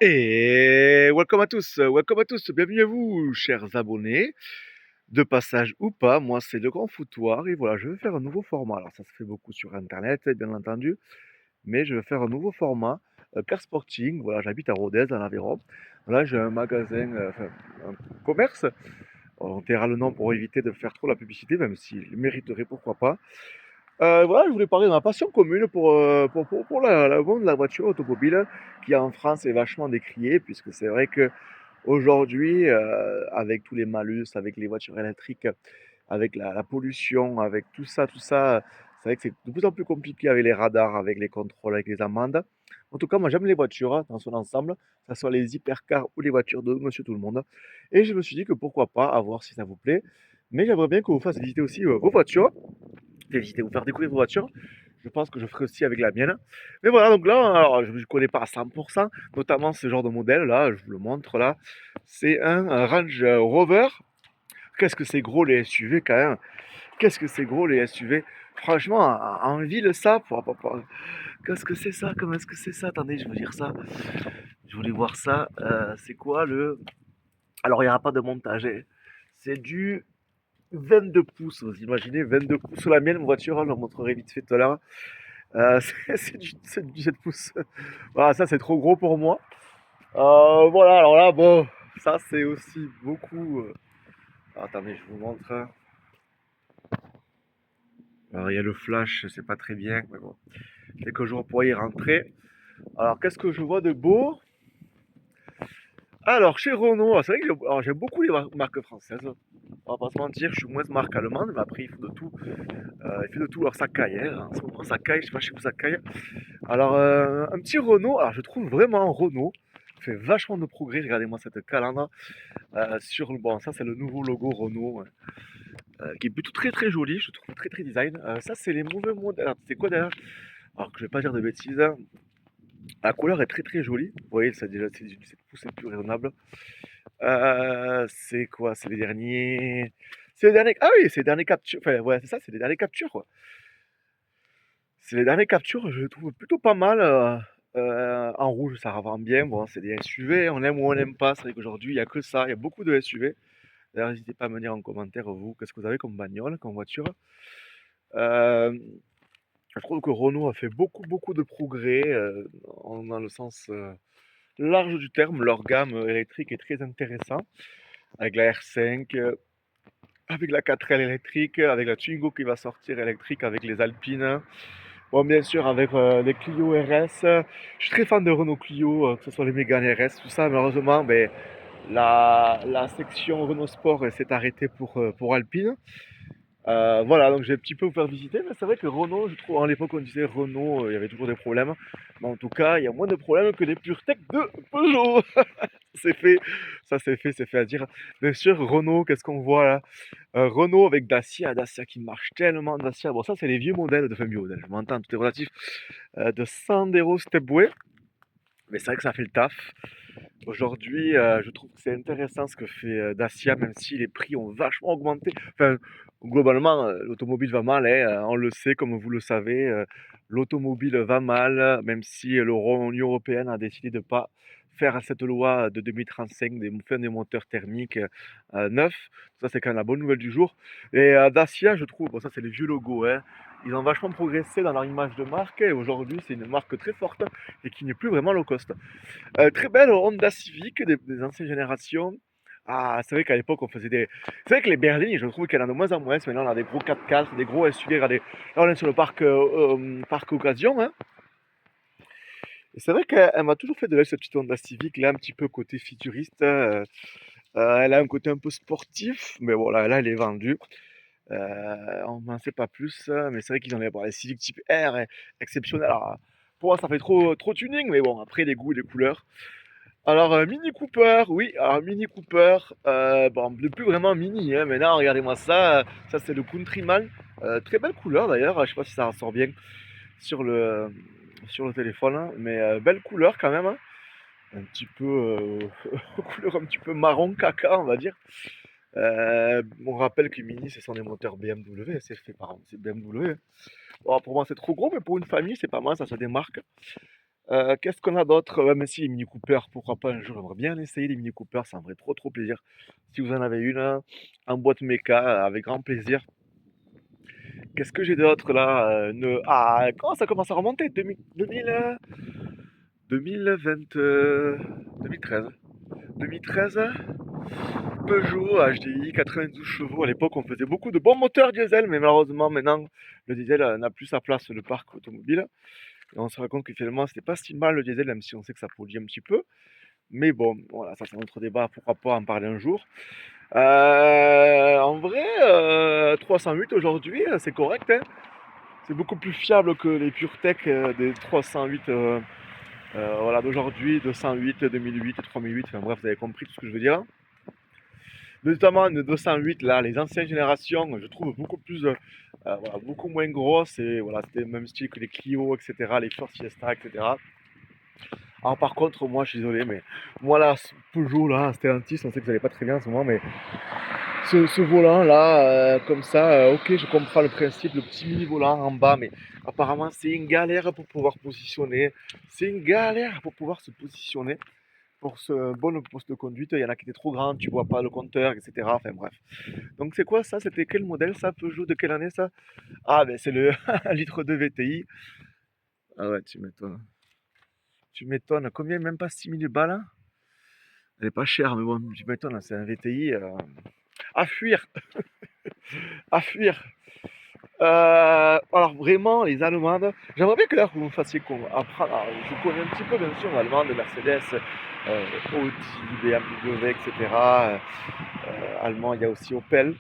Et welcome à tous, bienvenue à vous, chers abonnés, de passage ou pas. Moi, c'est le Grand Foutoir et voilà, je vais faire un nouveau format. Alors, ça se fait beaucoup sur Internet, bien entendu, mais je vais faire un nouveau format, Car Sporting. Voilà, j'habite à Rodez, en Aveyron. Là, j'ai un magasin, enfin, un commerce. On taira le nom pour éviter de faire trop la publicité, même s'il mériterait, pourquoi pas. Voilà, je voulais parler de ma passion commune pour le monde de la voiture automobile, qui en France est vachement décrié, puisque c'est vrai que aujourd'hui, avec tous les malus, avec les voitures électriques, avec la pollution, avec tout ça, c'est vrai que c'est de plus en plus compliqué avec les radars, avec les contrôles, avec les amendes. En tout cas, moi j'aime les voitures dans son ensemble, que ce soit les hypercars ou les voitures de monsieur tout le monde. Et je me suis dit que pourquoi pas, à voir si ça vous plaît. Mais j'aimerais bien que vous fassiez visiter aussi vos voitures, visiter, vous faire découvrir vos voitures. Je pense que je ferai aussi avec la mienne. Mais voilà, donc là, alors, je ne connais pas à 100%, notamment ce genre de modèle, là, je vous le montre là. C'est un Range Rover. Qu'est-ce que c'est gros les SUV quand même. Qu'est-ce que c'est gros les SUV. Franchement, en ville, ça, qu'est-ce que c'est ça. Comment est-ce que c'est ça. Attendez, je veux dire ça. Je voulais voir ça. C'est quoi le... Alors, il n'y aura pas de montage, hein. C'est du 22 pouces, vous imaginez, 22 pouces. La mienne voiture, je la montrerai vite fait tout à l'heure. C'est du 7 pouces. Voilà, ça c'est trop gros pour moi. Voilà, alors là, bon, ça c'est aussi beaucoup. Attendez, je vous montre, hein. Alors il y a le flash, c'est pas très bien, mais bon, dès que je pourrai y rentrer. Alors qu'est-ce que je vois de beau? Alors chez Renault, c'est vrai que j'aime beaucoup les marques françaises. On va pas se mentir, je suis moins marque allemande, mais après il faut de tout. Il fait de tout. Alors ça caille, hein. En ce moment ça caille, je sais pas chez vous ça caille. Alors, un petit Renault, alors je trouve vraiment Renault fait vachement de progrès. Regardez-moi cette calandre sur le bon, ça c'est le nouveau logo Renault, ouais, qui est plutôt très très joli, je trouve très très design. Ça c'est les mauvais modèles. Alors, c'est quoi d'ailleurs? Alors que je vais pas dire de bêtises, hein. La couleur est très très jolie. Vous voyez, ça déjà c'est du 7 pouces, c'est plus raisonnable. C'est quoi? C'est les derniers. C'est les derniers. Ah oui, c'est les derniers captures. Enfin, ouais, c'est ça, c'est les derniers captures, quoi. C'est les dernières captures, je les trouve plutôt pas mal. En rouge, ça revend bien. Bon, c'est des SUV, on aime ou on n'aime pas. C'est vrai qu'aujourd'hui, il n'y a que ça. Il y a beaucoup de SUV. D'ailleurs, n'hésitez pas à me dire en commentaire, vous, qu'est-ce que vous avez comme bagnole, comme voiture. Euh, je trouve que Renault a fait beaucoup de progrès dans le sens large du terme. Leur gamme électrique est très intéressante. Avec la R5, avec la 4L électrique, avec la Twingo qui va sortir électrique, avec les Alpines. Bon, bien sûr, avec les Clio RS. Je suis très fan de Renault Clio, que ce soit les Mégane RS, tout ça. Malheureusement, ben, la section Renault Sport s'est arrêtée pour Alpine. Voilà, donc j'ai un petit peu vous faire visiter, mais c'est vrai que Renault, je trouve, à l'époque on disait Renault, il y avait toujours des problèmes. Mais en tout cas, il y a moins de problèmes que les PureTech de Peugeot. C'est fait, ça c'est fait à dire. Bien sûr, Renault, qu'est-ce qu'on voit là? Renault avec Dacia qui marche tellement, Dacia. Bon, ça c'est les vieux modèles, enfin vieux modèles, je m'entends, tout est relatif. De Sandero Stepway, mais c'est vrai que ça fait le taf. Aujourd'hui, je trouve que c'est intéressant ce que fait Dacia, même si les prix ont vachement augmenté. Enfin, globalement, l'automobile va mal, hein, on le sait, comme vous le savez. L'automobile va mal, même si l'Union européenne a décidé de ne pas faire cette loi de 2035 des fin des moteurs thermiques neufs. Ça, c'est quand même la bonne nouvelle du jour. Et Dacia, je trouve, bon, ça, c'est les vieux logos, hein. Ils ont vachement progressé dans leur image de marque et aujourd'hui, c'est une marque très forte et qui n'est plus vraiment low cost. Très belle Honda Civic des anciennes générations. Ah, c'est vrai qu'à l'époque, on faisait des. C'est vrai que les berlines, je trouve qu'il y en a de moins en moins. Maintenant, on a des gros 4x4, des gros SUV. Regardez, là, on est sur le parc Occasion, hein. Et c'est vrai qu'elle m'a toujours fait de l'œil, cette petite Honda Civic, là, un petit peu côté futuriste. Elle a un côté un peu sportif, mais bon, là elle est vendue. On n'en sait pas plus, mais c'est vrai qu'ils en avaient. Bon, les Civic type R, exceptionnel. Alors, pour moi, ça fait trop tuning, mais bon, après, les goûts et les couleurs. Alors, Mini Cooper, oui, alors Mini Cooper, bon, ne plus vraiment mini, hein, maintenant, regardez-moi ça, ça c'est le Countryman, très belle couleur d'ailleurs, je sais pas si ça ressort bien sur sur le téléphone, hein, mais belle couleur quand même, hein. Un petit peu, couleur un petit peu marron caca, on va dire. On rappelle que Mini, ce sont des moteurs BMW, c'est fait par c'est BMW. Bon, pour moi, c'est trop gros, mais pour une famille, c'est pas mal, ça se démarque. Qu'est-ce qu'on a d'autre? Ouais, mais si, les Mini Cooper, pourquoi pas un jour, j'aimerais bien essayer les Mini Cooper, ça me ferait trop, trop plaisir. Si vous en avez une, en boîte méca, avec grand plaisir. Qu'est-ce que j'ai d'autre là? Quand ça commence à remonter? 2020, 2013. 2013, Peugeot HDI 92 chevaux. À l'époque, on faisait beaucoup de bons moteurs diesel, mais malheureusement, maintenant, le diesel n'a plus sa place sur le parc automobile. Et on se rend compte que finalement, c'était pas si mal le diesel, même si on sait que ça pollue un petit peu. Mais bon, voilà, ça c'est notre débat, pourquoi pas en parler un jour. En vrai, 308 aujourd'hui, c'est correct, hein. C'est beaucoup plus fiable que les PureTech des 308 voilà, d'aujourd'hui, 208, 2008, 3008, enfin bref, vous avez compris tout ce que je veux dire. Notamment le 208, là, les anciennes générations, je trouve beaucoup plus, voilà, beaucoup moins grosses, et voilà, c'était le même style que les Clio, etc., les Ford Fiesta, etc. Alors par contre, moi, je suis désolé, mais moi là, ce Peugeot là, Stellantis, on sait que vous n'allez pas très bien en ce moment, mais ce volant là, comme ça, ok, je comprends le principe, le petit mini volant en bas, mais apparemment c'est une galère pour pouvoir positionner, c'est une galère pour pouvoir se positionner. Pour ce bon poste de conduite, il y en a qui étaient trop grands, tu vois pas le compteur, etc. Enfin bref. Donc c'est quoi ça? C'était quel modèle ça? Peugeot de quelle année ça? Ah ben c'est le 1 litre 2 VTI. Ah ouais, tu m'étonnes. Tu m'étonnes. Combien? Même pas 6000 balles, hein. Elle est pas chère, mais bon, tu m'étonnes, c'est un VTI. À fuir, à fuir. Alors vraiment, les Allemandes, j'aimerais bien que là vous me fassiez apprendre. Alors, je connais un petit peu bien sûr l'allemande, Mercedes, Audi, BMW, etc. Allemand, il y a aussi Opel.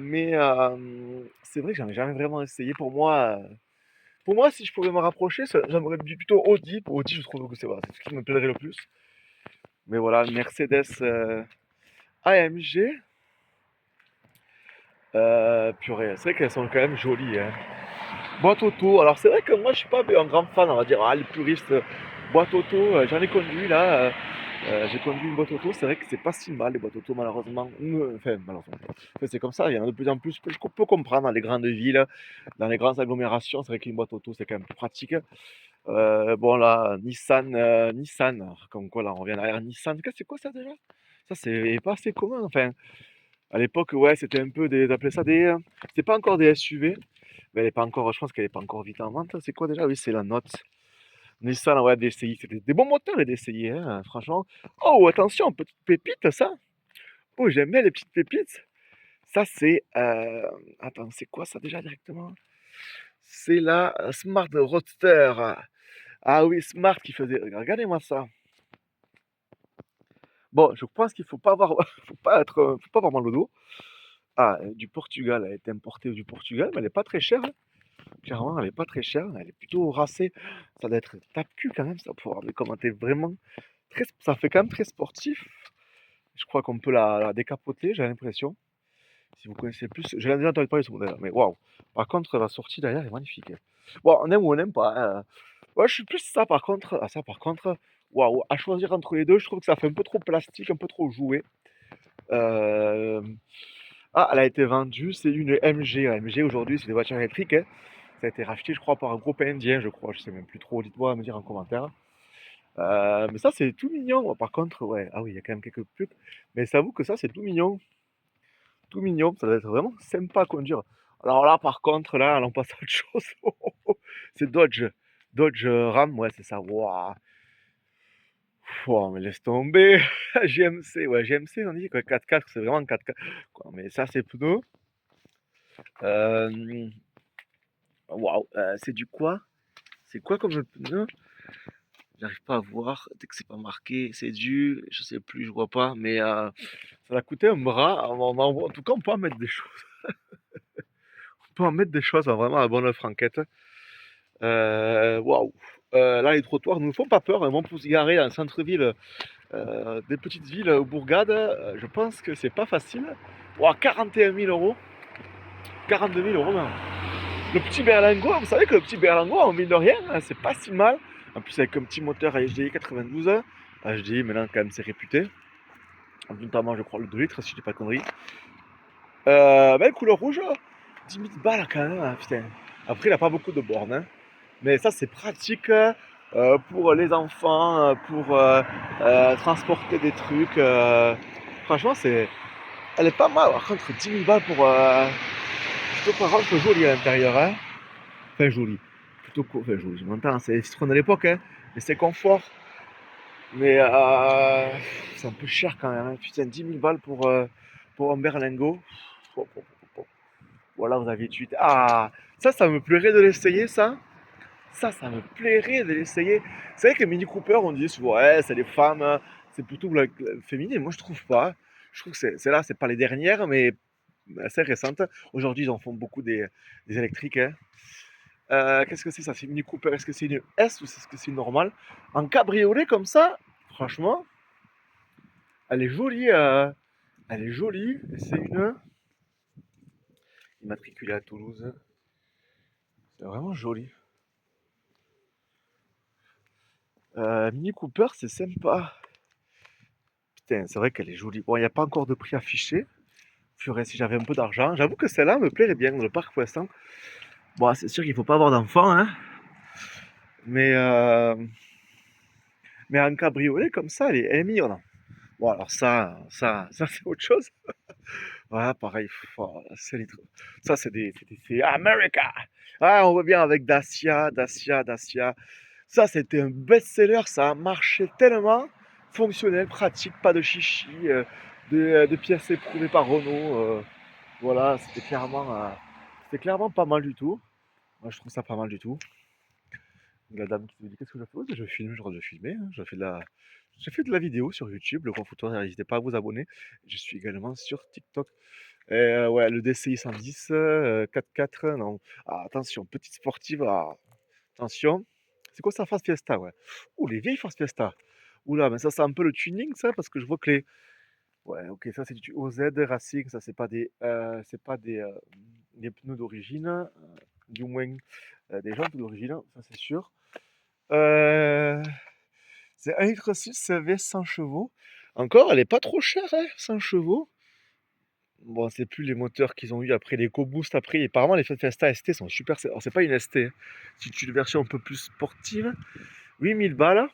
Mais c'est vrai que j'en ai jamais vraiment essayé. Pour moi, si je pouvais me rapprocher, j'aimerais plutôt Audi. Pour Audi, je trouve que c'est voilà, c'est ce qui me plairait le plus. Mais voilà, Mercedes AMG, purée, c'est vrai qu'elles sont quand même jolies, hein. Boîte auto, alors c'est vrai que moi je suis pas un grand fan, on va dire, les puristes, boîte auto, j'en ai conduit là, j'ai conduit une boîte auto, c'est vrai que c'est pas si mal les boîtes auto malheureusement, enfin malheureusement, enfin, c'est comme ça, il y en a de plus en plus que je peux comprendre dans les grandes villes, dans les grandes agglomérations, c'est vrai qu'une boîte auto c'est quand même plus pratique. Bon là, Nissan, comme quoi là on revient en arrière, Nissan, c'est quoi ça déjà? Ça c'est pas assez commun, enfin, à l'époque ouais c'était un peu des, d'appeler ça des, c'était pas encore des SUV, mais elle est pas encore, je pense qu'elle est pas encore vite en vente. C'est quoi déjà? Oui, c'est la Note. Nissan, ouais, DCI. C'était des bons moteurs, les DCI, hein, franchement. Oh, attention, petite pépite, ça. Oh, j'aime bien les petites pépites. Ça, c'est. Attends, c'est quoi ça déjà directement? C'est la Smart Roadster. Ah oui, Smart qui faisait. Regardez-moi ça. Bon, je pense qu'il faut pas avoir, faut pas avoir mal au dos. Ah, du Portugal, elle a été importée du Portugal, mais elle est pas très chère, hein. Clairement, elle est pas très chère, elle est plutôt racée. Ça doit être tape-cul quand même, ça, pour avoir des commentaires vraiment très, ça fait quand même très sportif. Je crois qu'on peut la décapoter, j'ai l'impression. Si vous connaissez plus, j'ai déjà entendu parler de ce modèle, mais waouh. Par contre, la sortie derrière est magnifique. Bon, on aime ou on n'aime pas, hein. Ouais, je suis plus ça par contre, waouh, à choisir entre les deux, je trouve que ça fait un peu trop plastique, un peu trop joué. Euh, Ah, elle a été vendue, c'est une MG. La MG aujourd'hui, c'est des voitures électriques, hein. Ça a été racheté, je crois, par un groupe indien, je crois. Je sais même plus trop. Dites-moi, à me dire en commentaire. Mais ça, c'est tout mignon. Par contre, ouais, ah oui, il y a quand même quelques pubs. Mais ça avoue que ça, c'est tout mignon. Tout mignon. Ça doit être vraiment sympa à conduire. Alors là, par contre, là, on passe à autre chose. C'est Dodge. Dodge Ram, ouais, c'est ça. Waouh. Wow, mais laisse tomber. GMC, ouais, GMC, on dit quoi, 4x4, c'est vraiment 4x4. Quoi, mais ça, c'est pneus. Euh, Waouh, c'est du quoi? C'est quoi comme pneu? J'arrive pas à voir, dès que c'est pas marqué, c'est du, je sais plus, je vois pas, mais ça a coûté un bras. En tout cas, on peut en mettre des choses. On peut en mettre des choses, hein, vraiment à bonne franquette. Waouh. Là, les trottoirs ne nous font pas peur, hein, même pour se garer dans le centre-ville, des petites villes ou bourgades, je pense que c'est pas facile. Waouh, 41 000 euros. 42 000 euros même. Le petit berlingot, vous savez que le petit berlingot, en mine de rien, hein, c'est pas si mal. En plus, avec un petit moteur HDI 92, HDI maintenant, quand même, c'est réputé. Notamment, je crois, le 2 litres, si je dis pas de conneries. Ben, couleur rouge, 10 000 balles quand même, hein, putain. Après, il a pas beaucoup de bornes, hein. Mais ça, c'est pratique. pour les enfants, pour transporter des trucs. Franchement, elle est pas mal. Par contre, 10 000 balles pour plutôt par contre joli à l'intérieur. Hein. Enfin, joli. Plutôt enfin, joli, je m'entends, c'est Citroën de l'époque, hein. Mais c'est confort. Mais c'est un peu cher quand même. Hein. Putain, 10 000 balles pour un berlingot. Voilà, vous avez 8. Ah, ça me plairait de l'essayer, ça. Ça me plairait de l'essayer. C'est vrai que Mini Cooper, on dit souvent, ouais, c'est les femmes, c'est plutôt féminin. Moi, je trouve pas. Je trouve que c'est là, c'est pas les dernières, mais assez récentes. Aujourd'hui, ils en font beaucoup des électriques. Hein. Qu'est-ce que c'est ça? C'est Mini Cooper. Est-ce que c'est une S ou est-ce que c'est une normale? En cabriolet comme ça, franchement, elle est jolie. Elle est jolie. C'est une immatriculée à Toulouse. C'est vraiment joli. Mini Cooper, c'est sympa. Putain, c'est vrai qu'elle est jolie. Bon, il n'y a pas encore de prix affiché. Purée, si j'avais un peu d'argent. J'avoue que celle-là me plairait bien, le parc pour l'instant. Bon, c'est sûr qu'il faut pas avoir d'enfants, hein. Mais, euh, mais un cabriolet comme ça, elle est mignonne. Bon, alors ça c'est autre chose. Voilà, pareil. Oh, ça, c'est America. Ah, on voit bien avec Dacia. Ça, c'était un best-seller. Ça a marché tellement. Fonctionnel, pratique, pas de chichi, de pièces éprouvées par Renault. Voilà, c'était clairement pas mal du tout. Moi, je trouve ça pas mal du tout. La dame qui me dit qu'est-ce que je fais? Ouais, je filme, je de filmer. Hein. Je fais de la vidéo sur YouTube, le grand foutoir, n'hésitez pas à vous abonner. Je suis également sur TikTok. Et ouais, le DCI 110, 4x4, non. Ah, attention, petite sportive, ah, attention. C'est quoi ça, Fast Fiesta, ouais. Ouh, les vieilles Fast Fiesta. Oula, mais ça, c'est un peu le tuning, ça, parce que je vois que les. Ouais, ok, ça, c'est du OZ Racing, ça, des pneus d'origine, du moins des jantes d'origine, ça, c'est sûr. Euh, c'est 1,6 litre V 100 chevaux. Encore, elle est pas trop chère, hein, 100 chevaux. Bon, c'est plus les moteurs qu'ils ont eu après les EcoBoost. Après, apparemment, les Fiesta ST sont super. Alors, c'est pas une ST. Hein. C'est une version un peu plus sportive. 8 000 balles.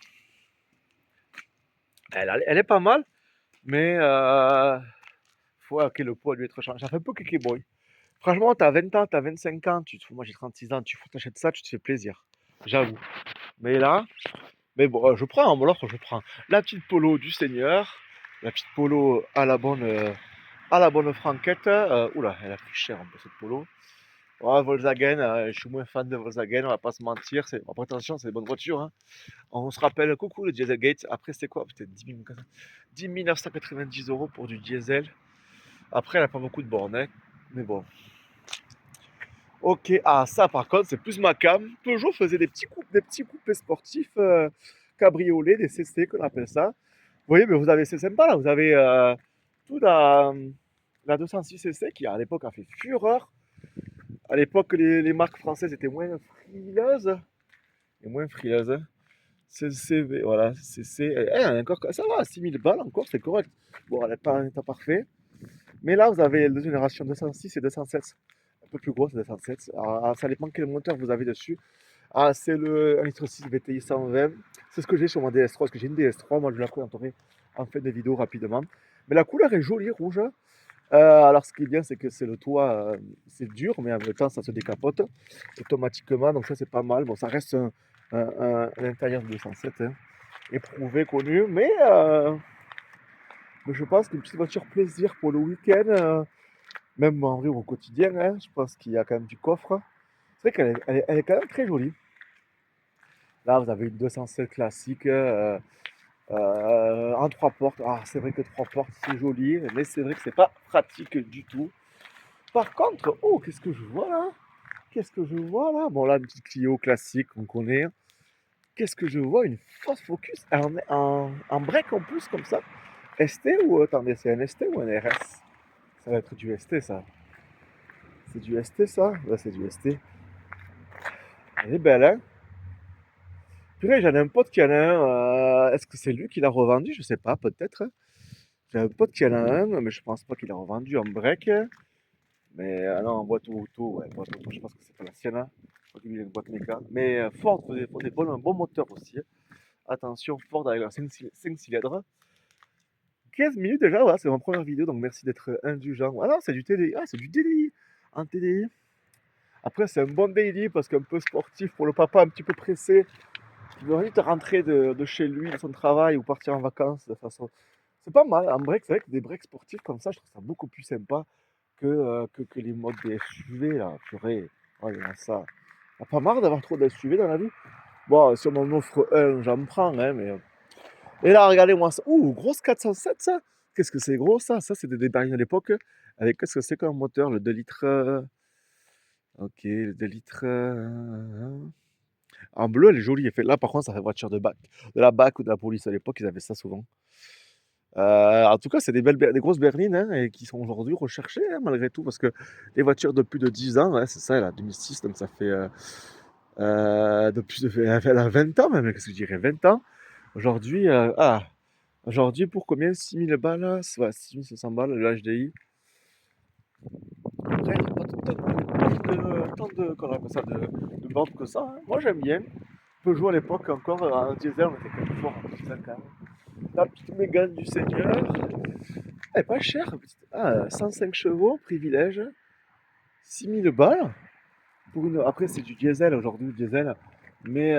Elle est pas mal. Mais faut que le poids lui être changé. Ça fait un peu kéké boy. Franchement, t'as 20 ans, t'as 25 ans. Moi, j'ai 36 ans. Tu t'achètes ça, tu te fais plaisir. J'avoue. Mais là, mais bon, je prends. Bon, l'offre, je prends. La petite polo du Seigneur. La petite polo à la bonne franquette. Oula, elle a pris cher un peu cette polo. Ouais, Volkswagen, je suis moins fan de Volkswagen, on va pas se mentir. Après, attention, c'est des bonnes voitures. Hein. On se rappelle, coucou le Dieselgate. Après, c'était quoi? Peut-être 10 990 euros pour du diesel. Après, elle a pas beaucoup de bornes. Hein. Mais bon. Ok, ah, ça par contre, c'est plus ma cam. Peugeot faisait des petits coupés sportifs cabriolets, des CC qu'on appelle ça. Vous voyez, mais c'est sympa là. Vous avez toute la 206 CC qui à l'époque a fait fureur. À l'époque, les marques françaises étaient moins frileuses. Et moins frileuses. Hein. CCV, voilà, CC. Encore, ça va, 6 000 balles encore, c'est correct. Bon, elle n'est pas en état parfait. Mais là, vous avez deux générations 206 et 207. Un peu plus gros, c'est 207. Alors, ça dépend quel moteur vous avez dessus. Ah, c'est le 1,6 litre VTI 120. C'est ce que j'ai sur ma DS3. Parce que j'ai une DS3, moi je la présenterai en fin de vidéo rapidement. Mais la couleur est jolie, rouge. Alors, ce qui est bien, c'est que c'est le toit, c'est dur, mais en même temps, ça se décapote automatiquement. Donc, ça, c'est pas mal. Bon, ça reste un intérieur de 207, hein, éprouvé, connu. Mais je pense qu'une petite voiture plaisir pour le week-end, même en vrai au quotidien, hein, je pense qu'il y a quand même du coffre. C'est vrai qu'elle est quand même très jolie. Là, vous avez une 207 classique en trois portes. Ah, c'est vrai que trois portes, c'est joli, mais c'est vrai que c'est pas pratique du tout. Par contre, oh, qu'est-ce que je vois là? Qu'est-ce que je vois là? Bon, là, une petite Clio classique qu'on connaît. Qu'est-ce que je vois? Une Ford Focus en break en plus, comme ça. ST ou attendez, c'est un ST ou un RS? Ça va être du ST, ça. C'est du ST, ça? Ouais, c'est du ST. Elle est belle, hein? Purée, j'en ai un pote qui en a un. Est-ce que c'est lui qui l'a revendu? Je sais pas, peut-être. J'ai un pote qui en a un, mais je pense pas qu'il l'a revendu en break. Mais non, en boîte auto, ouais, boîte auto, je pense que c'est pas la sienne. Hein. une boîte méca. Mais Ford font des bons moteurs aussi, hein. Attention, Ford avec leur 5 cylindres. 15 minutes déjà, voilà, c'est ma première vidéo, donc merci d'être indulgent. Ah non, c'est du TDI. Ah, c'est du TDI. En TDI. Après, c'est un bon daily parce qu'un peu sportif pour le papa un petit peu pressé, qui veut vite rentrer de chez lui, de son travail ou partir en vacances de façon. C'est pas mal. En break, c'est vrai que des breaks sportifs comme ça, je trouve ça beaucoup plus sympa que les modes des SUV là. Purée. Oh, il y a ça. T'as pas marre d'avoir trop de SUV dans la vie? Bon, si on m'en offre un, j'en prends, hein, mais. Et là, regardez-moi ça. Ouh, grosse 407, ça. Qu'est-ce que c'est gros, ça? Ça, c'était des berlines à l'époque. Avec qu'est-ce que c'est comme moteur? Le 2 litres. Ok, le 2 litres. En bleu, elle est jolie. Là, par contre, ça fait voiture de bac. De la BAC ou de la police à l'époque, ils avaient ça souvent. En tout cas, c'est des grosses berlines hein, et qui sont aujourd'hui recherchées hein, malgré tout parce que les voitures de plus de 10 ans, ouais, c'est ça, elle a 2006, donc ça fait de plus de elle a 20 ans même, qu'est-ce que je dirais, 20 ans. Aujourd'hui, aujourd'hui pour combien? 6000 balles? Ouais, 6500 balles le HDI. Après, il n'y a pas qu'on appelle ça, de bornes que ça, hein. Moi, j'aime bien. Peugeot à l'époque encore, en diesel, on était quand même fort en diesel quand même. La petite Mégane du Seigneur. Elle est pas chère, ah, 105 chevaux, privilège. 6000 balles. Après, c'est du diesel aujourd'hui, le diesel. Mais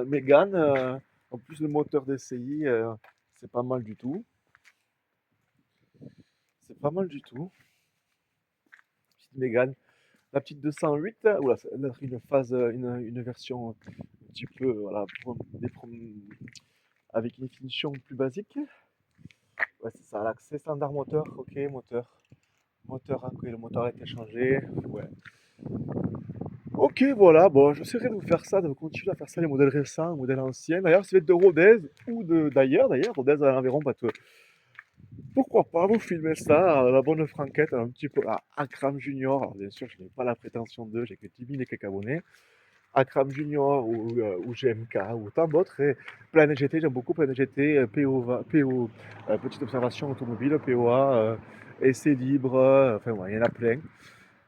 Mégane, en plus le moteur DCI, c'est pas mal du tout. C'est pas mal du tout. Petite Mégane. La petite 208, oula, elle a une phase, une version un petit peu, voilà, avec une finition plus basique. Ouais, c'est ça, l'accès standard moteur, ok, moteur, ok, le moteur a été changé, ouais. Ok, voilà, bon, j'essaierai de vous faire ça, de continuer à faire ça, les modèles récents, les modèles anciens. D'ailleurs, si vous êtes de Rodez ou d'ailleurs, Rodez à l'environ, parce que pourquoi pas vous filmer ça, la bonne franquette, un petit peu à Akram Junior. Alors, bien sûr, je n'ai pas la prétention d'eux, j'ai que 10 000 et quelques abonnés. Akram Junior ou GMK ou tant d'autres. Et Planète GT, j'aime beaucoup Planète GT, PO, Petite Observation Automobile, POA, Essai Libre, enfin, ouais, il y en a plein.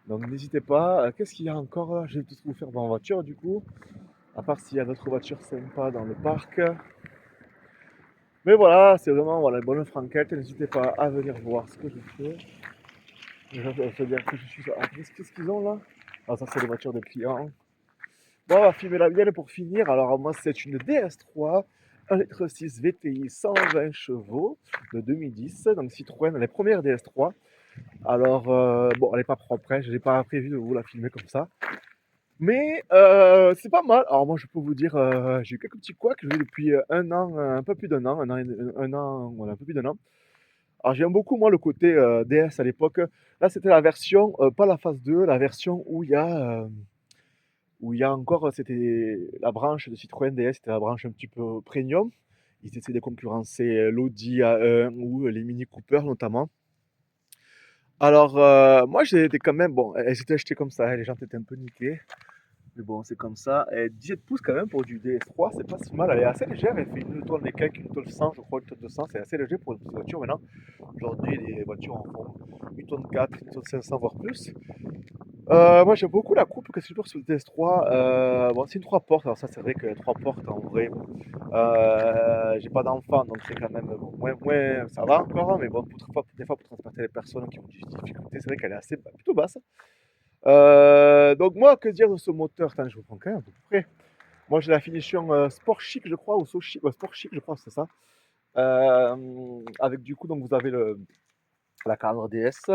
Donc n'hésitez pas. Qu'est-ce qu'il y a encore là? Je vais peut-être vous faire en voiture du coup. À part s'il y a d'autres voitures sympas dans le parc. Mais voilà, c'est vraiment voilà, une bonne franquette. N'hésitez pas à venir voir ce que je fais. Je vais dire que je suis. Ah, qu'est-ce qu'ils ont là? Ah, ça, c'est les voitures des clients. Bon, on va filmer la mienne pour finir. Alors, moi, c'est une DS3, 1,6 litre VTI, 120 chevaux de 2010. Donc, Citroën, les premières DS3. Alors, bon, elle n'est pas propre, hein, je n'ai pas prévu de vous la filmer comme ça. Mais c'est pas mal. Alors moi je peux vous dire, j'ai eu quelques petits couacs, je l'ai depuis un an, un peu plus d'un an, un an, voilà, un peu plus d'un an. Alors j'aime beaucoup moi le côté DS à l'époque. Là c'était la version, pas la phase 2, la version où il y a encore, c'était la branche de Citroën DS, c'était la branche un petit peu premium. Ils essaient de concurrencer l'Audi A1 ou les Mini Cooper notamment. Alors moi j'ai été quand même, bon, elles étaient achetées comme ça, hein, les gens étaient un peu niqués. Mais bon, c'est comme ça. Et 17 pouces quand même pour du DS3, c'est pas si mal. Elle est assez légère, elle fait une tonne et quelques, une tonne 100, je crois, une tonne 200. C'est assez léger pour une petite voiture maintenant. Aujourd'hui, les voitures en font une tonne 4, une tonne 500, voire plus. Moi, j'aime beaucoup la coupe que c'est toujours sur le DS3. Bon, c'est une 3 portes. Alors, ça, c'est vrai que 3 portes en vrai, bon, j'ai pas d'enfant, donc c'est quand même bon, moins. Ça va encore, hein, mais bon, des fois, pour transporter les personnes qui ont des difficultés, c'est vrai qu'elle est assez plutôt basse. Donc moi, que dire de ce moteur? Attends, je vous prends quand même à peu près. Moi, j'ai la finition Sport Chic, je crois, ou So Chic, ouais, Sport Chic, je crois, c'est ça. Avec du coup, donc vous avez la calandre DS,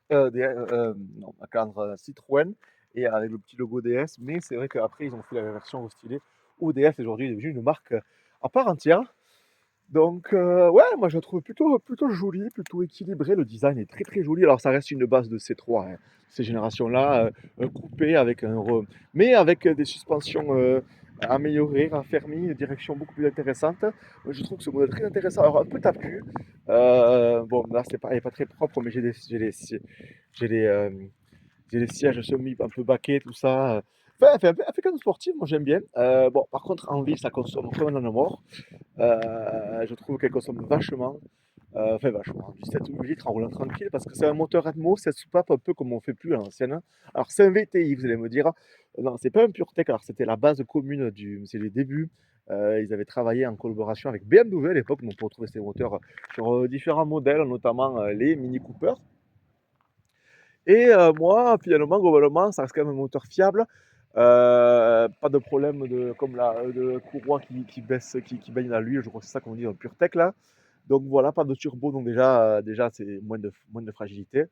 non, la calandre Citroën, et avec le petit logo DS. Mais c'est vrai qu'après, ils ont fait la version restylée, où DS aujourd'hui est devenue une marque à part entière. Donc, ouais, moi je la trouve plutôt jolie, plutôt équilibrée. Le design est très très joli. Alors, ça reste une base de C3, hein, ces générations-là, coupé avec mais avec des suspensions améliorées, raffermies, une direction beaucoup plus intéressante. Moi, je trouve que ce modèle est très intéressant. Alors, un peu tapu. Bon, là, il n'est pas très propre, mais j'ai des, euh, j'ai les sièges semi un peu baquets, tout ça. Enfin, elle fait quand même sportive, moi j'aime bien. Bon, par contre, en ville, ça consomme comme un an mort. Je trouve qu'elle consomme vachement. Enfin vachement, du 7 ou 8 litres en roulant tranquille parce que c'est un moteur Atmo, 7 soupapes un peu comme on fait plus à l'ancienne, hein. Alors c'est un VTI, vous allez me dire. Non, c'est pas un PureTech, alors c'était la base commune c'est les débuts. Ils avaient travaillé en collaboration avec BMW à l'époque, donc pour trouver ces moteurs sur différents modèles, notamment les Mini Cooper. Et moi, finalement, globalement, ça reste quand même un moteur fiable. Pas de problème comme de courroie qui baisse, qui baigne dans l'huile, je crois que c'est ça qu'on dit dans le PureTech là. Donc voilà, pas de turbo, donc déjà c'est moins de fragilité.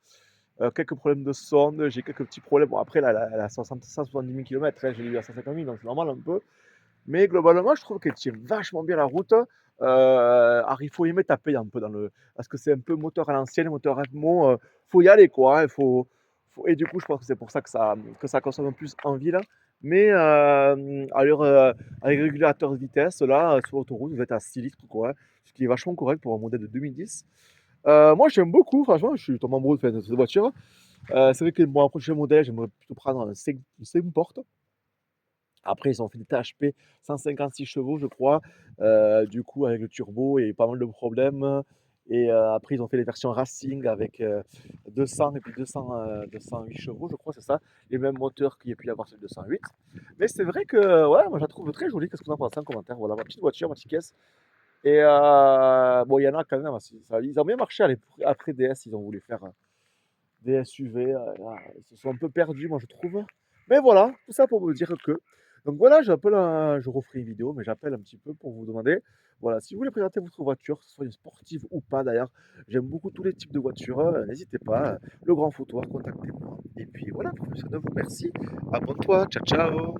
Quelques problèmes de sonde, j'ai quelques petits problèmes. Bon, après, là, elle a 170 000 km, hein, j'ai eu à 150 000, donc c'est normal un peu. Mais globalement, je trouve qu'elle tient vachement bien la route. Alors, il faut aimer taper un peu parce que c'est un peu moteur à l'ancienne, moteur Atmo. Faut y aller, quoi, hein. Et du coup, je pense que c'est pour ça que ça consomme plus en ville. Mais avec régulateur de vitesse, là, sur l'autoroute, vous êtes à 6 litres, quoi, hein, ce qui est vachement correct pour un modèle de 2010. Moi, j'aime beaucoup, franchement, je suis tombé amoureux de cette voiture. C'est vrai que mon prochain modèle, j'aimerais plutôt prendre une 5 portes. Après, ils ont fait des THP 156 chevaux, je crois. Du coup, avec le turbo, il y a eu pas mal de problèmes. Et après, ils ont fait les versions Racing avec 200 et puis 208 chevaux, je crois, c'est ça. Les mêmes moteurs qu'il y a pu y avoir sur le 208. Mais c'est vrai que, ouais, moi, je la trouve très jolie. Qu'est-ce que vous en pensez en commentaire? Voilà, ma petite voiture, ma petite caisse. Et bon, il y en a quand même, ils ont bien marché après DS, ils ont voulu faire des SUV. Là, ils se sont un peu perdus, moi, je trouve. Mais voilà, tout ça pour vous dire que. Donc voilà, je referai une vidéo, mais j'appelle un petit peu pour vous demander, voilà, si vous voulez présenter votre voiture, que ce soit une sportive ou pas d'ailleurs, j'aime beaucoup tous les types de voitures, n'hésitez pas, le grand foutoir, contactez-moi. Et puis voilà, pour plus de vous, merci, abonne-toi, ciao ciao.